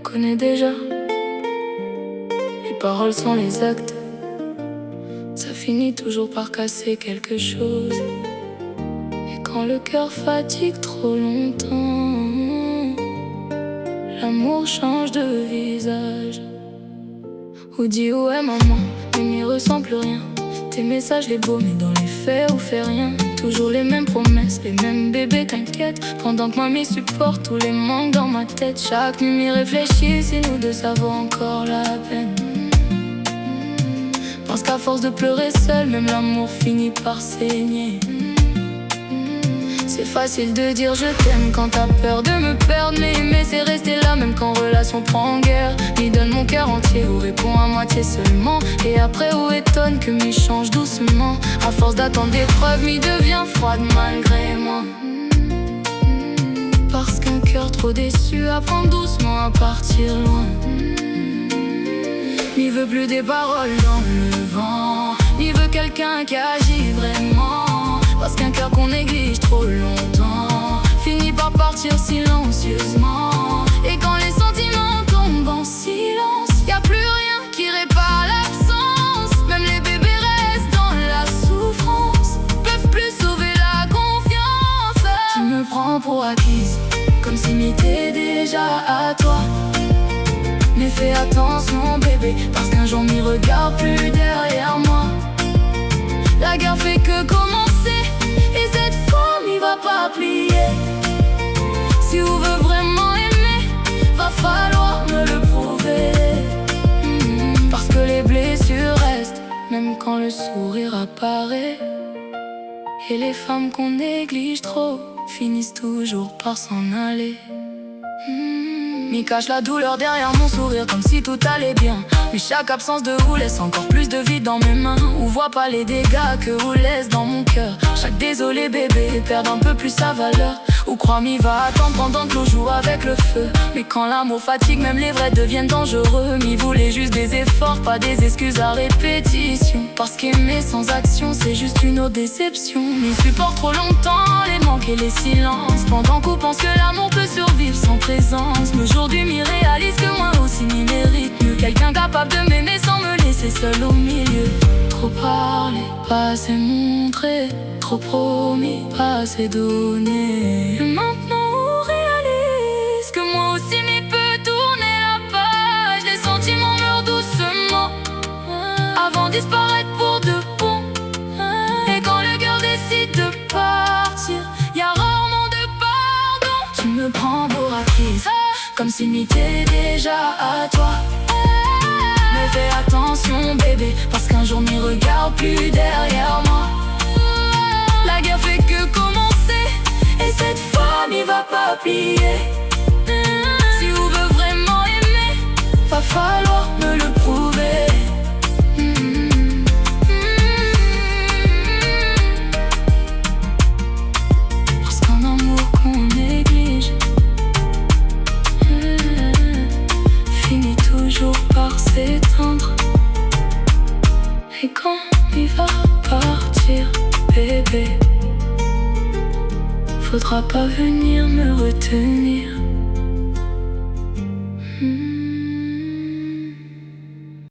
connaît déjà. Les paroles sont les actes. Ça finit toujours par casser quelque chose. Et quand le cœur fatigue trop longtemps, l'amour change de visage. Ou dit ouais maman, mais m'y ressent plus rien. Tes messages les beaux mais dans les faits on fait rien. Toujours les mêmes promesses, les mêmes bébés t'inquiète. Pendant que mamie supporte tous les manques dans ma tête. Chaque nuit m'y réfléchit si nous deux ça vaut encore la peine. Pense qu'à force de pleurer seul, même l'amour finit par saigner. C'est facile de dire je t'aime quand t'as peur de me perdre, mais aimer c'est rester là même quand relation prend en guerre. M'y donne mon cœur entier ou répond à moitié seulement. Et après où étonne que m'y change doucement. À force d'attendre des preuves, m'y devient froide malgré moi. Parce qu'un cœur trop déçu apprend doucement à partir loin. M'y veut plus des paroles dans le vent, m'y veut quelqu'un qui agit vraiment. Parce qu'un cœur qu'on néglige trop longtemps finit par partir silencieusement. Et quand les sentiments tombent en silence, y'a plus rien qui répare l'absence. Même les bébés restent dans la souffrance, peuvent plus sauver la confiance. Tu me prends pour acquise, comme si m'était déjà à toi. Mais fais attention bébé, parce qu'un jour m'y regarde plus derrière moi. La guerre fait que commencer, et cette fois m'y va pas plier. Si on veut vraiment aimer, va falloir me le prouver. Parce que les blessures restent, même quand le sourire apparaît. Et les femmes qu'on néglige trop finissent toujours par s'en aller. M'y cache la douleur derrière mon sourire comme si tout allait bien. Mais chaque absence de vous laisse encore plus de vide dans mes mains. Ou voit pas les dégâts que vous laisse dans mon cœur. Chaque désolé bébé perd un peu plus sa valeur. Ou crois m'y va attendre pendant que l'eau joue avec le feu. Mais quand l'amour fatigue, même les vrais deviennent dangereux. M'y voulait juste des efforts, pas des excuses à répétition. Parce qu'aimer sans action c'est juste une autre déception. M'y supporte trop longtemps les manques et les silences. Pendant qu'on pense que l'amour peut survivre sans présence. Mais aujourd'hui m'y réalise que moi aussi m'y mérite mieux. Quelqu'un capable de m'aimer sans me laisser seul au milieu. Trop parlé, pas assez montré. Trop promis, pas assez donné. Et maintenant on réalise que moi aussi m'y peut tourner la page. Les sentiments meurent doucement avant de disparaître pour de bon. Et quand le cœur décide de partir, y'a rarement de pardon. Tu me prends pour acquise, comme si m'était déjà à toi. Mais fais attention bébé, parce qu'un jour m'y regarde plus derrière moi. La guerre fait que commencer, et cette fois m'y va pas plier. Si on veut vraiment aimer, va falloir me le prouver. Parce qu'un amour qu'on néglige finit toujours par s'éteindre. Et quand il va partir bébé, faudra pas venir me retenir.